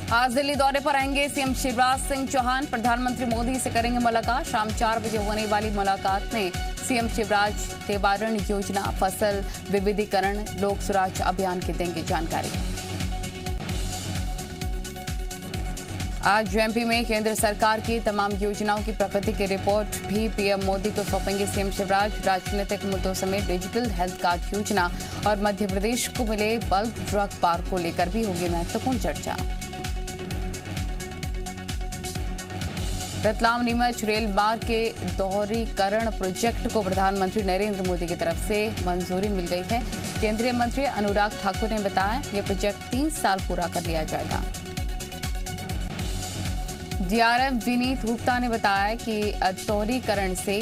आज दिल्ली दौरे पर आएंगे सीएम शिवराज सिंह चौहान। प्रधानमंत्री मोदी से करेंगे मुलाकात। शाम 4 बजे होने वाली मुलाकात में सीएम शिवराज निवारण योजना, फसल विविधीकरण, लोक सुराज अभियान की देंगे जानकारी। आज एमपी में केंद्र सरकार की तमाम योजनाओं की प्रगति की रिपोर्ट भी पीएम मोदी को सौंपेंगे सीएम शिवराज। राजनीतिक मुद्दों समेत डिजिटल हेल्थ कार्ड योजना और मध्य प्रदेश को मिले बल्क ड्रग पार्क को लेकर भी होगी महत्वपूर्ण चर्चा। रतलाम नीमच रेल मार्ग के दोहरीकरण प्रोजेक्ट को प्रधानमंत्री नरेंद्र मोदी की तरफ से मंजूरी मिल गई है। केंद्रीय मंत्री अनुराग ठाकुर ने बताया यह प्रोजेक्ट 3 साल पूरा कर लिया जाएगा। डीआरएम विनीत गुप्ता ने बताया कि दोहरीकरण से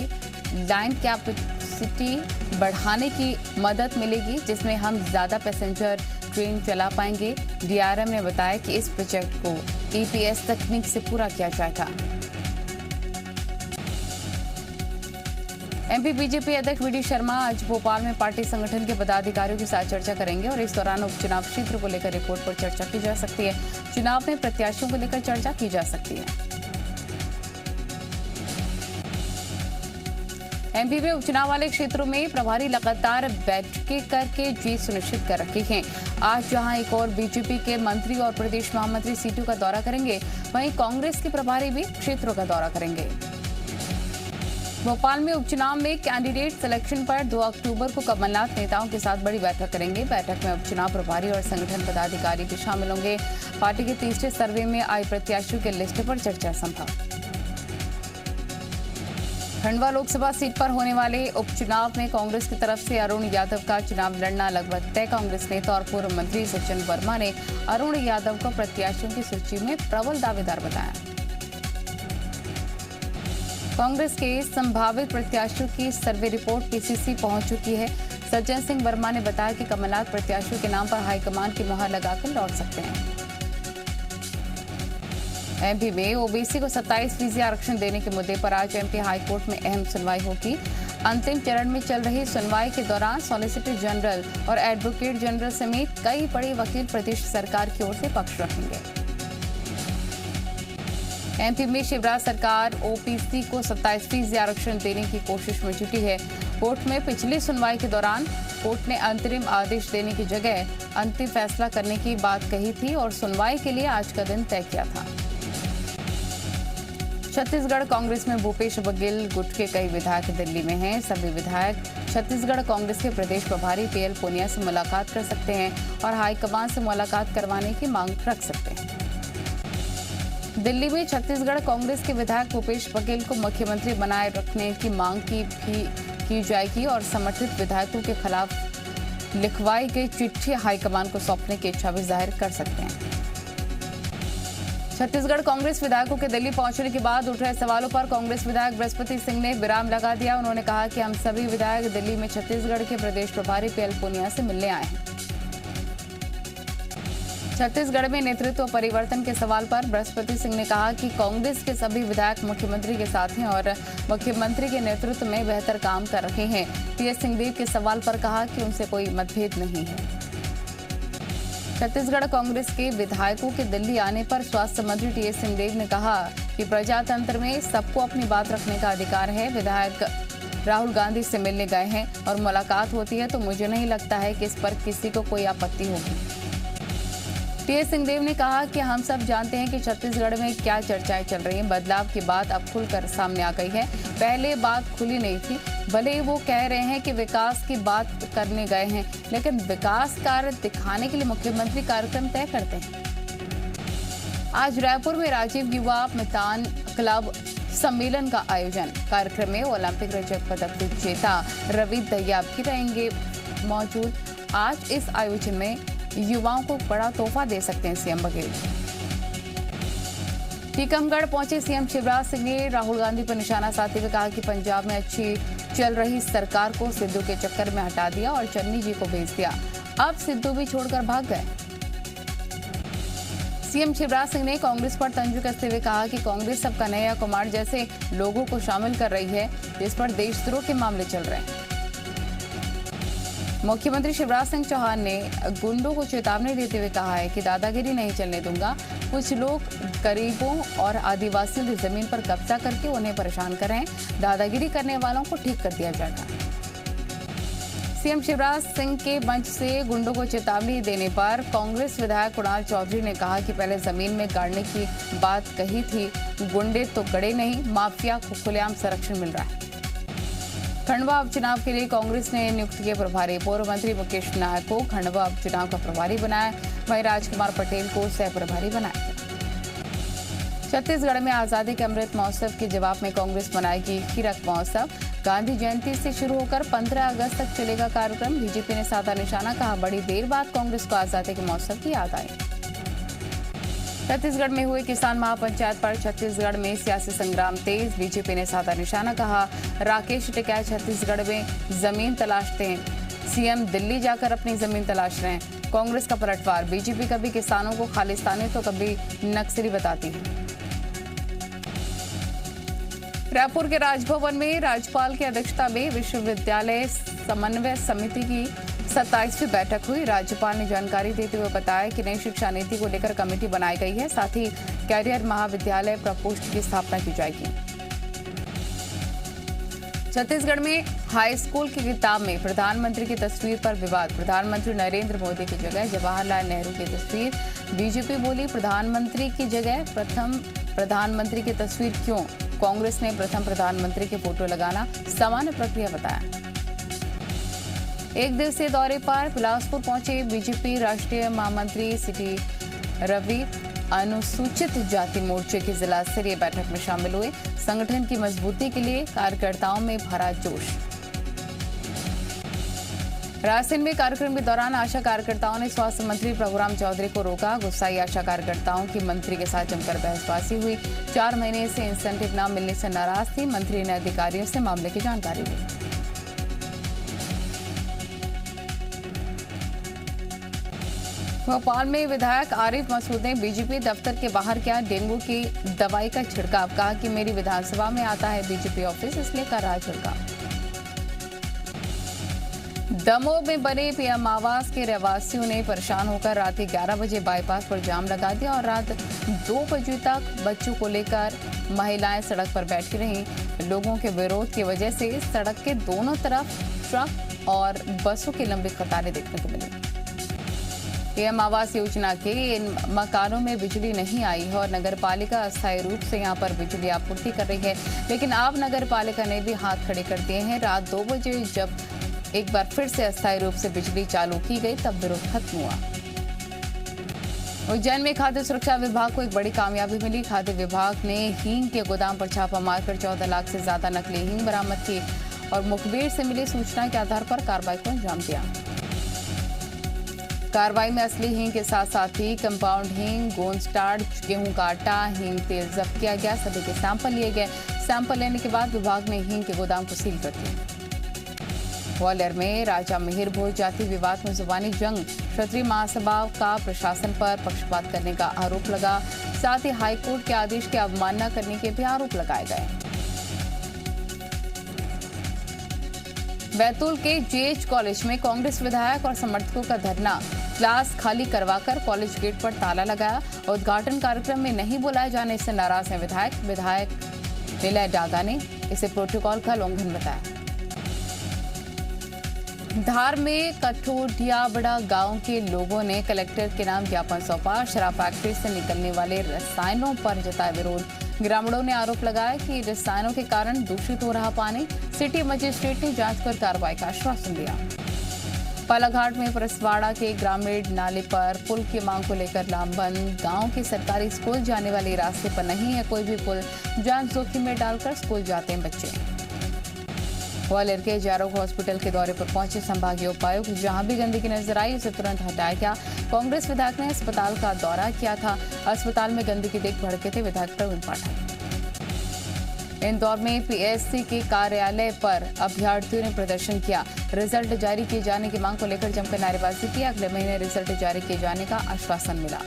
लाइन कैपेसिटी बढ़ाने की मदद मिलेगी, जिसमें हम ज्यादा पैसेंजर ट्रेन चला पाएंगे। डीआरएम ने बताया कि इस प्रोजेक्ट को ईपीएस तकनीक से पूरा किया जाएगा। एमपी बीजेपी अध्यक्ष वीडी शर्मा आज भोपाल में पार्टी संगठन के पदाधिकारियों के साथ चर्चा करेंगे और इस दौरान उपचुनाव क्षेत्र को लेकर रिपोर्ट पर चर्चा की जा सकती है। चुनाव में प्रत्याशियों को लेकर चर्चा की जा सकती है। एमपी में उपचुनाव वाले क्षेत्रों में प्रभारी लगातार बैठकें करके जीत सुनिश्चित कर रखी हैं। आज जहां एक और बीजेपी के मंत्री और प्रदेश महामंत्री सीटों का दौरा करेंगे, वहीं कांग्रेस के प्रभारी भी क्षेत्रों का दौरा करेंगे। भोपाल में उपचुनाव में कैंडिडेट सिलेक्शन पर 2 अक्टूबर को कमलनाथ नेताओं के साथ बड़ी बैठक करेंगे। बैठक में उपचुनाव प्रभारी और संगठन पदाधिकारी भी शामिल होंगे। पार्टी के तीसरे सर्वे में आई प्रत्याशियों के लिस्ट पर चर्चा संभव। खंडवा लोकसभा सीट पर होने वाले उपचुनाव में कांग्रेस की तरफ से अरुण यादव का चुनाव लड़ना लगभग तय। कांग्रेस नेता और पूर्व मंत्री सचिन वर्मा ने अरुण यादव को प्रत्याशियों की सूची में प्रबल दावेदार बताया। कांग्रेस के संभावित प्रत्याशियों की सर्वे रिपोर्ट पीसीसी पहुंच चुकी है। सज्जन सिंह वर्मा ने बताया कि कमलनाथ प्रत्याशियों के नाम पर हाईकमान की मुहर लगाकर लौट सकते हैं। एमपी में ओबीसी को 27% आरक्षण देने के मुद्दे पर आज एमपी हाईकोर्ट में अहम सुनवाई होगी। अंतिम चरण में चल रही सुनवाई के दौरान सॉलिसिटर जनरल और एडवोकेट जनरल समेत कई बड़े वकील प्रदेश सरकार की ओर से पक्ष रखेंगे। एमपी में शिवराज सरकार ओबीसी को 27% आरक्षण देने की कोशिश में जुटी है। कोर्ट में पिछली सुनवाई के दौरान कोर्ट ने अंतरिम आदेश देने की जगह अंतिम फैसला करने की बात कही थी और सुनवाई के लिए आज का दिन तय किया था। छत्तीसगढ़ कांग्रेस में भूपेश बघेल गुट के कई विधायक दिल्ली में हैं। सभी विधायक छत्तीसगढ़ कांग्रेस के प्रदेश प्रभारी पीएल पुनिया से मुलाकात कर सकते हैं और हाईकमान से मुलाकात करवाने की मांग रख सकते हैं। दिल्ली में छत्तीसगढ़ कांग्रेस के विधायक भूपेश बघेल को मुख्यमंत्री बनाए रखने की मांग की जाएगी और समर्थित विधायकों के खिलाफ लिखवाई गई चिट्ठी हाईकमान को सौंपने की इच्छा भी जाहिर कर सकते हैं। छत्तीसगढ़ कांग्रेस विधायकों के दिल्ली पहुंचने के बाद उठ रहे सवालों पर कांग्रेस विधायक बृहस्पति सिंह ने विराम लगा दिया। उन्होंने कहा कि हम सभी विधायक दिल्ली में छत्तीसगढ़ के प्रदेश प्रभारी पीएल पुनिया से मिलने आए हैं। छत्तीसगढ़ में नेतृत्व परिवर्तन के सवाल पर बृहस्पति सिंह ने कहा कि कांग्रेस के सभी विधायक मुख्यमंत्री के साथ हैं और मुख्यमंत्री के नेतृत्व में बेहतर काम कर रहे हैं। टीएस सिंहदेव के सवाल पर कहा कि उनसे कोई मतभेद नहीं है। छत्तीसगढ़ कांग्रेस के विधायकों के दिल्ली आने पर स्वास्थ्य मंत्री टीएस सिंहदेव ने कहा कि प्रजातंत्र में सबको अपनी बात रखने का अधिकार है। विधायक राहुल गांधी से मिलने गए हैं और मुलाकात होती है तो मुझे नहीं लगता है कि इस पर किसी को कोई आपत्ति होगी। टीएस सिंहदेव ने कहा कि हम सब जानते हैं कि छत्तीसगढ़ में क्या चर्चाएं चल रही हैं। बदलाव की बात अब खुलकर सामने आ गई है, पहले बात खुली नहीं थी। भले ही वो कह रहे हैं कि विकास की बात करने गए हैं, लेकिन विकास कार्य दिखाने के लिए मुख्यमंत्री कार्यक्रम तय करते हैं। आज रायपुर में राजीव युवा मैदान क्लब सम्मेलन का आयोजन। कार्यक्रम में ओलंपिक रजत पदक विजेता रवि दहिया भी रहेंगे मौजूद। आज इस आयोजन में युवाओं को बड़ा तोहफा दे सकते हैं सीएम बघेल। टीकमगढ़ पहुंचे सीएम शिवराज सिंह ने राहुल गांधी पर निशाना साधते हुए कहा कि पंजाब में अच्छी चल रही सरकार को सिद्धू के चक्कर में हटा दिया और चन्नी जी को भेज दिया। अब सिद्धू भी छोड़कर भाग गए। सीएम शिवराज सिंह ने कांग्रेस पर तंज कसते हुए कहा कि कांग्रेस अब कन्हैया कुमार जैसे लोगों को शामिल कर रही है जिस पर देशद्रोह के मामले चल रहे हैं। मुख्यमंत्री शिवराज सिंह चौहान ने गुंडों को चेतावनी देते हुए कहा है कि दादागिरी नहीं चलने दूंगा। कुछ लोग गरीबों और आदिवासियों की जमीन पर कब्जा करके उन्हें परेशान कर रहे हैं। दादागिरी करने वालों को ठीक कर दिया जाएगा। सीएम शिवराज सिंह के मंच से गुंडों को चेतावनी देने पर कांग्रेस विधायक कुणाल चौधरी ने कहा कि पहले जमीन में गाड़ने की बात कही थी, गुंडे तो गड़े नहीं, माफिया को खुलेआम संरक्षण मिल रहा है। खंडवा उपचुनाव के लिए कांग्रेस ने नियुक्त किए प्रभारी। पूर्व मंत्री मुकेश नायक को खंडवा उपचुनाव का प्रभारी बनाया, वहीं राजकुमार पटेल को सह प्रभारी बनाया। छत्तीसगढ़ में आजादी के अमृत महोत्सव के जवाब में कांग्रेस मनाएगी हीरक महोत्सव। गांधी जयंती से शुरू होकर 15 अगस्त तक चलेगा कार्यक्रम। बीजेपी ने साधा निशाना, कहा बड़ी देर बाद कांग्रेस को आजादी के महोत्सव की याद आई। छत्तीसगढ़ में हुए किसान महापंचायत पर छत्तीसगढ़ में सियासी संग्राम तेज। बीजेपी ने साधा निशाना, कहा राकेश टिकैत छत्तीसगढ़ में जमीन तलाशते हैं, सीएम दिल्ली जाकर अपनी जमीन तलाश रहे हैं। कांग्रेस का पलटवार, बीजेपी कभी किसानों को खालिस्तानी तो कभी नक्सली बताती है। रायपुर के राजभवन में राज्यपाल की अध्यक्षता में विश्वविद्यालय समन्वय समिति की 27वीं बैठक हुई। राज्यपाल ने जानकारी देते हुए बताया कि नई शिक्षा नीति को लेकर कमेटी बनाई गई है, साथ ही कैरियर महाविद्यालय प्रकोष्ठ की स्थापना की जाएगी। छत्तीसगढ़ में हाई स्कूल की किताब में प्रधानमंत्री की तस्वीर पर विवाद। प्रधानमंत्री नरेंद्र मोदी की जगह जवाहरलाल नेहरू की तस्वीर। बीजेपी बोली प्रधानमंत्री की जगह प्रथम प्रधानमंत्री की तस्वीर क्यों? कांग्रेस ने प्रथम प्रधानमंत्री के फोटो लगाना सामान्य प्रक्रिया बताया। एक दिवसीय दौरे पर बिलासपुर पहुंचे बीजेपी राष्ट्रीय महामंत्री सिटी रवि अनुसूचित जाति मोर्चे की जिला स्तरीय बैठक में शामिल हुए। संगठन की मजबूती के लिए कार्यकर्ताओं में भरा जोश। रायसेन में कार्यक्रम के दौरान आशा कार्यकर्ताओं ने स्वास्थ्य मंत्री प्रभुराम चौधरी को रोका। गुस्साई आशा कार्यकर्ताओं की मंत्री के साथ जमकर बहसबाजी हुई। 4 महीने से इंसेंटिव न मिलने से नाराज थी। मंत्री ने अधिकारियों से मामले की जानकारी दी। भोपाल में विधायक आरिफ मसूद ने बीजेपी दफ्तर के बाहर किया डेंगू की दवाई का छिड़काव। कहा कि मेरी विधानसभा में आता है बीजेपी ऑफिस, इसलिए कर रहा छिड़काव। दमोह में बने पीएम आवास के रहवासियों ने परेशान होकर रात 11 बजे बाईपास पर जाम लगा दिया और रात 2 बजे तक बच्चों को लेकर महिलाएं सड़क पर बैठी रहीं। लोगों के विरोध की वजह से सड़क के दोनों तरफ ट्रक और बसों की लंबी कतारें देखने को मिली। पीएम आवास योजना के इन मकानों में बिजली नहीं आई है और नगर पालिका अस्थायी रूप से यहां पर बिजली आपूर्ति कर रही है, लेकिन अब नगर पालिका ने भी हाथ खड़े कर दिए हैं। रात 2 बजे जब एक बार फिर से अस्थायी रूप से बिजली चालू की गई तब विरोध खत्म हुआ। उज्जैन में खाद्य सुरक्षा विभाग को एक बड़ी कामयाबी मिली। खाद्य विभाग ने हींग के गोदाम पर छापा मारकर 14 लाख से ज्यादा नकली हींग बरामद की और मुखबिर से मिली सूचना के आधार पर कार्रवाई को अंजाम दिया। कार्रवाई में असली हींग के साथ साथ ही कंपाउंड हींग, गोंद स्टार्च, गेहूं का आटा, हींग तेल जब्त किया गया। सभी के सैंपल लिए गए। सैंपल लेने के बाद विभाग ने हींग के गोदाम को सील कर दिया। ग्वालियर में राजा मिहिर भोज जाति विवाद में जुबानी जंग। क्षत्रिय महासभा का प्रशासन पर पक्षपात करने का आरोप लगा। साथ ही हाईकोर्ट के आदेश की अवमानना करने के भी आरोप लगाए गए। बैतूल के जेएच कॉलेज में कांग्रेस विधायक और समर्थकों का धरना। क्लास खाली करवाकर कॉलेज गेट पर ताला लगाया। उद्घाटन कार्यक्रम में नहीं बुलाए जाने से नाराज हैं विधायक निलय डागा ने इसे प्रोटोकॉल का उल्लंघन बताया। धार में कठोडियाबड़ा गांव के लोगों ने कलेक्टर के नाम ज्ञापन सौंपा। शराब फैक्ट्री से निकलने वाले रसायनों पर जताया विरोध। ग्रामीणों ने आरोप लगाया कि रसायनों के कारण दूषित हो रहा पानी। सिटी मजिस्ट्रेट ने जांच कर कार्रवाई का आश्वासन दिया। पालाघाट में परसवाड़ा के ग्रामीण नाले पर पुल की मांग को लेकर लामबंद। गांव के सरकारी स्कूल जाने वाले रास्ते पर नहीं है कोई भी पुल। जान जोखिम में डालकर स्कूल जाते हैं बच्चे। ग्वालियर के जारोग हॉस्पिटल के दौरे पर पहुंचे संभागीय उपायुक्त। जहां भी गंदगी नजर आई उसे तुरंत हटाया गया। कांग्रेस विधायक ने अस्पताल का दौरा किया था। अस्पताल में गंदगी देख भड़के थे विधायक प्रवीण पाठक। इंदौर में पीएससी के कार्यालय पर अभ्यर्थियों ने प्रदर्शन किया। रिजल्ट जारी किए जाने की मांग को लेकर जमकर नारेबाजी की। अगले महीने रिजल्ट जारी किए जाने का आश्वासन मिला।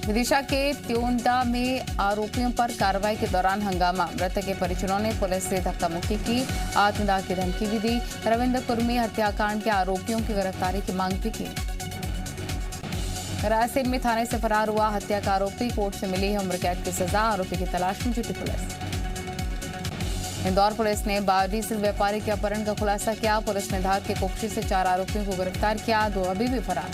विदिशा के त्योंदा में आरोपियों पर कार्रवाई के दौरान हंगामा। मृतक के परिजनों ने पुलिस से धक्का मुक्की की, आत्मदाह की धमकी भी दी। रविंद्र कुर्मी हत्याकांड के आरोपियों की गिरफ्तारी की मांग भी की। रायसेन में थाने से फरार हुआ हत्या का आरोपी, कोर्ट से मिली है उम्र कैद की सजा। आरोपी की तलाश में जुटी पुलिस। इंदौर पुलिस ने बायोडीजल व्यापारी के अपहरण का खुलासा किया। पुलिस ने धार के कोखी से 4 आरोपियों को गिरफ्तार किया, 2 अभी भी फरार।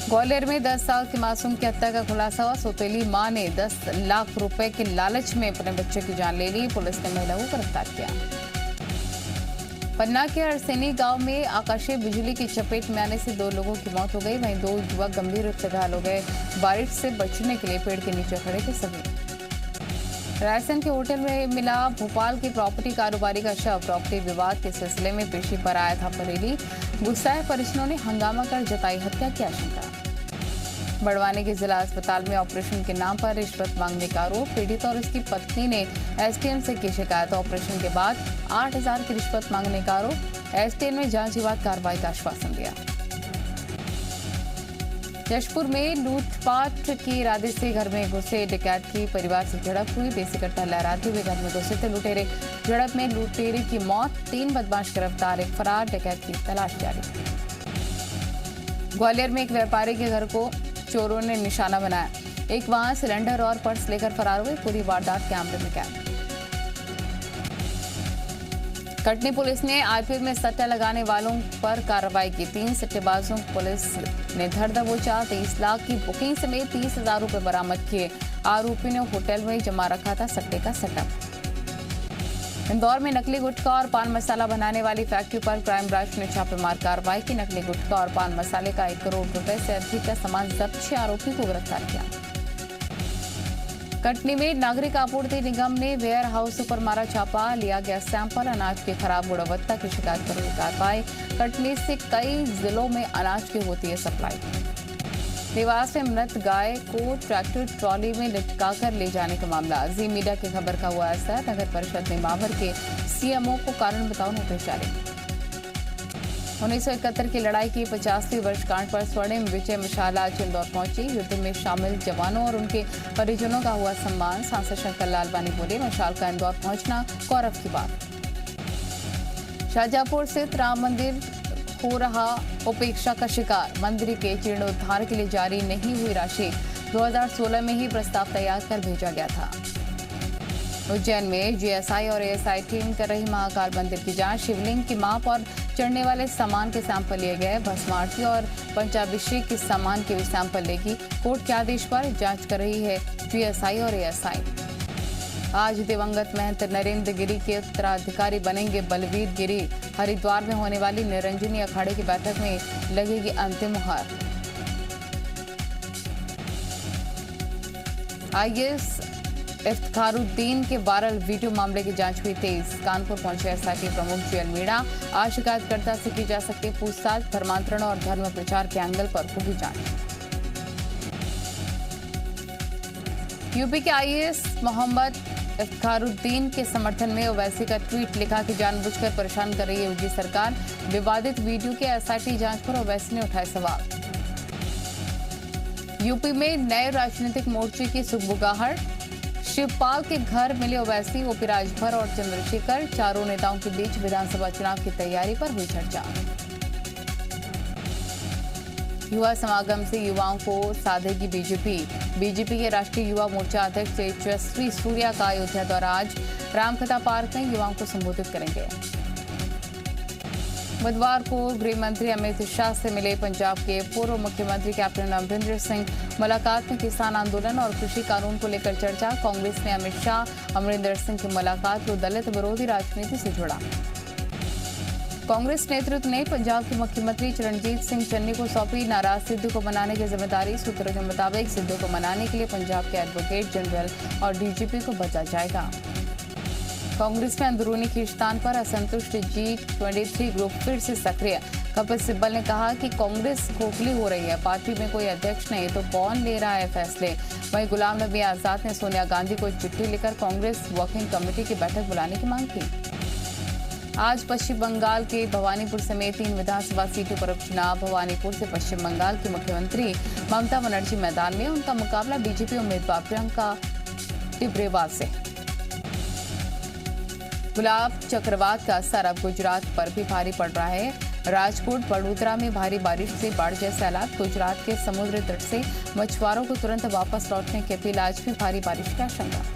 ग्वालियर में 10 साल की मासूम की हत्या का खुलासा हुआ। सौतेली मां ने 10 लाख रुपए के लालच में अपने बच्चे की जान ले ली। पुलिस ने महिला को गिरफ्तार किया। पन्ना के हरसेनी गांव में आकाशीय बिजली की चपेट में आने से 2 लोगों की मौत हो गई, वहीं 2 युवक गंभीर रूप से घायल हो गए। बारिश से बचने के लिए पेड़ के नीचे खड़े थे सभी। रायसेन के होटल में मिला भोपाल के प्रॉपर्टी कारोबारी का शव। प्रॉपर्टी विवाद के सिलसिले में पेशी पर आया था बरेली। गुस्साए परिजनों ने हंगामा कर जताई हत्या की आशंका। बड़वानी के जिला अस्पताल में ऑपरेशन के नाम पर रिश्वत मांगने का आरोप। पीड़ित और उसकी पत्नी ने एसडीएम से की शिकायत। ऑपरेशन के बाद 8,000 की रिश्वत मांगने का आरोप। एसडीएम ने जांच के बाद कार्रवाई का आश्वासन दिया। जशपुर में लूटपाट के इरादे से घर में घुसे डकैत की परिवार से झड़प हुई। देसी कट्टा लहराते हुए घर में घुसे थे लुटेरे। झड़प में लुटेरे की मौत, 3 बदमाश गिरफ्तार, 1 फरार। डकैत की तलाश जारी। ग्वालियर में एक व्यापारी के घर को चोरों ने निशाना बनाया। एक वाहन, सिलेंडर और पर्स लेकर फरार हुए। पूरी वारदात कैमरे में कैद। कटनी पुलिस ने आईपीएल में सट्टा लगाने वालों पर कार्रवाई की। 3 सट्टेबाजों को पुलिस ने धर दबोचा। 23 लाख की बुकिंग समेत 30,000 रुपए बरामद किए। आरोपी ने होटल में जमा रखा था सट्टे का सेटअप। इंदौर में नकली गुटखा और पान मसाला बनाने वाली फैक्ट्री पर क्राइम ब्रांच ने छापेमार कार्रवाई की। नकली गुटखा और पान मसाले का 1 करोड़ रुपए से अधिक का सामान जब्त, 6 आरोपी को गिरफ्तार किया। कटनी में नागरिक आपूर्ति निगम ने वेयर हाउस पर मारा छापा। लिया गया सैंपल। अनाज की खराब गुणवत्ता की शिकायत पर हुई कार्रवाई। कटनी से कई जिलों में अनाज की होती है सप्लाई। देवास में मृत गाय को ट्रैक्टर ट्रॉली में लटकाकर ले जाने का मामला। जी मीडिया की खबर का हुआ असर। नगर परिषद ने माभर के सीएमओ को कारण बताओ नोटिस जारी। 1971 की लड़ाई की 50वीं वर्षगांठ पर स्वर्णिम विजय मशाल आज इंदौर पहुंची। युद्ध में शामिल जवानों और उनके परिजनों का हुआ सम्मान। सांसद शंकर लालवानी बोले, मशाल का इंदौर पहुंचना गौरव की बात। शाहजहांपुर स्थित राम मंदिर हो रहा उपेक्षा का शिकार। मंदिर के जीर्णोद्धार के लिए जारी नहीं हुई राशि। 2016 में ही प्रस्ताव तैयार कर भेजा गया था। उज्जैन में जीएसआई और एएसआई टीम कर रही महाकाल मंदिर की जांच। शिवलिंग की माप और चढ़ने वाले सामान के सैंपल लिए गए। भस्म आरती और पंचाभिषेक के सामान के भी सैंपल लेगी। कोर्ट के आदेश पर जांच कर रही है जीएसआई और एएसआई। आज दिवंगत महंत नरेंद्र गिरी के उत्तराधिकारी बनेंगे बलवीर गिरी। हरिद्वार में होने वाली निरंजनी अखाड़े की बैठक में लगेगी अंतिम मुहर। आईएएस इफ्तिखारुद्दीन के वायरल वीडियो मामले की जांच हुई तेज। कानपुर पहुंचे एसआईटी प्रमुख जीएल मीणा। आज शिकायतकर्ता से की जा सकती पूछताछ। धर्मांतरण और धर्म प्रचार के एंगल पर होगी जांच। यूपी के आईएएस मोहम्मद इफ्तिखारुद्दीन के समर्थन में ओवैसी का ट्वीट लिखा कि जानबूझकर परेशान कर रही है योगी सरकार। विवादित वीडियो के एसआईटी जांच पर ओवैसी ने उठाए सवाल। यूपी में नए राजनीतिक मोर्चे की सुगबुगाहट। शिवपाल के घर मिले ओवैसी, ओपी राजभर और चंद्रशेखर। चारों नेताओं के बीच विधानसभा चुनाव की तैयारी पर हुई चर्चा। युवा समागम से युवाओं को साधेगी बीजेपी। बीजेपी के राष्ट्रीय युवा मोर्चा अध्यक्ष तेजस्वी सूर्या का अयोध्या दौरा आज। रामकथा पार्क में युवाओं को संबोधित करेंगे। बुधवार को गृह मंत्री अमित शाह से मिले पंजाब के पूर्व मुख्यमंत्री कैप्टन अमरिंदर सिंह। मुलाकात में किसान आंदोलन और कृषि कानून को लेकर चर्चा। कांग्रेस ने अमित शाह अमरिंदर सिंह की मुलाकात को दलित विरोधी राजनीति से जोड़ा। कांग्रेस नेतृत्व ने पंजाब के मुख्यमंत्री चरणजीत सिंह चन्नी को सौंपी नाराज सिद्धू को मनाने की जिम्मेदारी। सूत्रों के मुताबिक सिद्धू को मनाने के लिए पंजाब के एडवोकेट जनरल और डीजीपी को भेजा जाएगा। कांग्रेस में अंदरूनी खींचतान पर असंतुष्ट G23 ग्रुप फिर से सक्रिय। कपिल सिब्बल ने कहा कि कांग्रेस खोखली हो रही है। पार्टी में कोई अध्यक्ष नहीं तो कौन ले रहा है फैसले। वहीं गुलाम नबी आजाद ने सोनिया गांधी को चिट्ठी लिखकर कांग्रेस वर्किंग कमेटी की बैठक बुलाने की मांग की। आज पश्चिम बंगाल के भवानीपुर समेत 3 विधानसभा सीटों पर उपचुनाव। भवानीपुर से पश्चिम बंगाल की मुख्यमंत्री ममता बनर्जी मैदान में। उनका मुकाबला बीजेपी उम्मीदवार प्रियंका टिब्रेवाल से। गुलाब चक्रवात का असर अब गुजरात पर भी भारी पड़ रहा है। राजकोट बड़ोदरा में भारी बारिश से बाढ़ जैसे हालात। गुजरात के समुद्री तट से मछुआरों को तुरंत वापस लौटने की अपील। आज भी भारी बारिश की आशंका।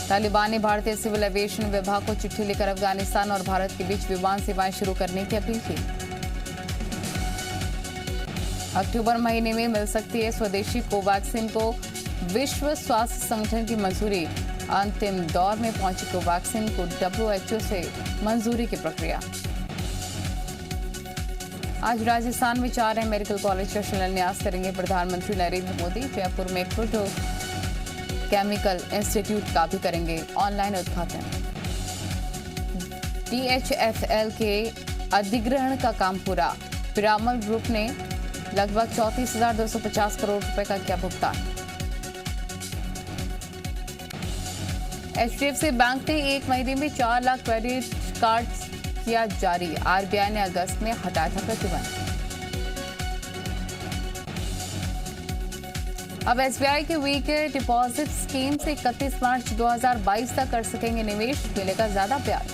तालिबान ने भारतीय सिविल एविएशन विभाग को चिट्ठी लिखकर अफगानिस्तान और भारत के बीच विमान सेवाएं शुरू करने की अपील की। अक्टूबर महीने में मिल सकती है स्वदेशी कोवैक्सीन को विश्व स्वास्थ्य संगठन की मंजूरी। अंतिम दौर में पहुंची कोवैक्सीन को WHO से मंजूरी की प्रक्रिया। आज राजस्थान में 4 मेडिकल कॉलेज का शिलान्यास करेंगे प्रधानमंत्री नरेंद्र मोदी। जयपुर में प्रोटो केमिकल इंस्टीट्यूट का भी करेंगे ऑनलाइन उद्घाटन। DHFL के अधिग्रहण का काम पूरा। पिरामल ग्रुप ने लगभग 34,250 करोड़ रुपए का किया भुगतान। HDFC बैंक ने 1 महीने में 4 लाख क्रेडिट कार्ड किया जारी। RBI ने अगस्त में हटाया था प्रतिबंध। अब SBI के वीक डिपॉजिट स्कीम से 31 मार्च 2022 तक कर सकेंगे निवेश। मिलेगा ज्यादा ब्याज।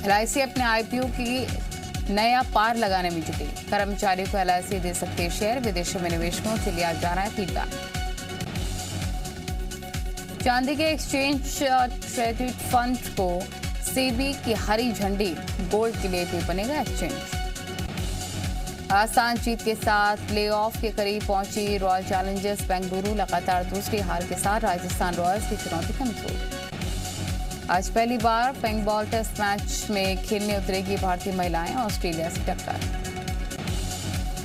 LIC अपने IPO की नया पार लगाने में जुटी। कर्मचारियों को LIC दे सकते शेयर। विदेशों में निवेशकों से लिया जा रहा है फीडबैक। चांदी के एक्सचेंज ट्रेडेड फंड को सेबी की हरी झंडी। गोल्ड के लिए भी बनेगा एक्सचेंज। आसान जीत के साथ प्लेऑफ के करीब पहुंची रॉयल चैलेंजर्स बेंगलुरु। लगातार दूसरी हार के साथ राजस्थान रॉयल्स की चुनौती कमजोर। आज पहली बार पेंगबॉल टेस्ट मैच में खेलने उतरेगी भारतीय महिलाएं। ऑस्ट्रेलिया से टक्कर।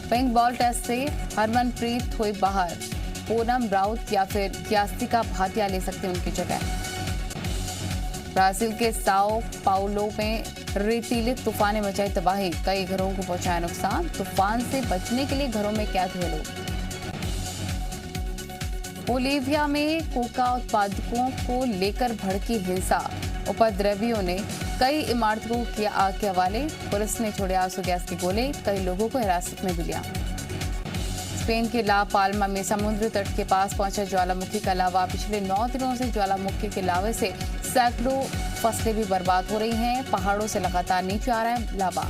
पेंगबॉल टेस्ट से हरमनप्रीत हुई बाहर। पूनम राउत या फिर यास्तिका भाटिया ले सकते हैं उनकी जगह। ब्राजील के साओ पाउलो में रेतीले तूफान ने मचाई तबाही। कई घरों को पहुंचाया नुकसान। तूफान से बचने के लिए घरों में कैद हुए लोग। बोलीविया में कोका उत्पादकों को लेकर भड़की हिंसा। उपद्रवियों ने कई इमारतों को किया आग के हवाले। पुलिस ने छोड़े आंसू गैस के गोले। कई लोगों को हिरासत में भी लिया। स्पेन के ला पाल्मा में समुद्र तट के पास पहुंचा ज्वालामुखी का लावा। पिछले 9 दिनों से ज्वालामुखी के लावे से सैकड़ों फसलें भी बर्बाद हो रही हैं। पहाड़ों से लगातार नीचे आ रहा है लावा।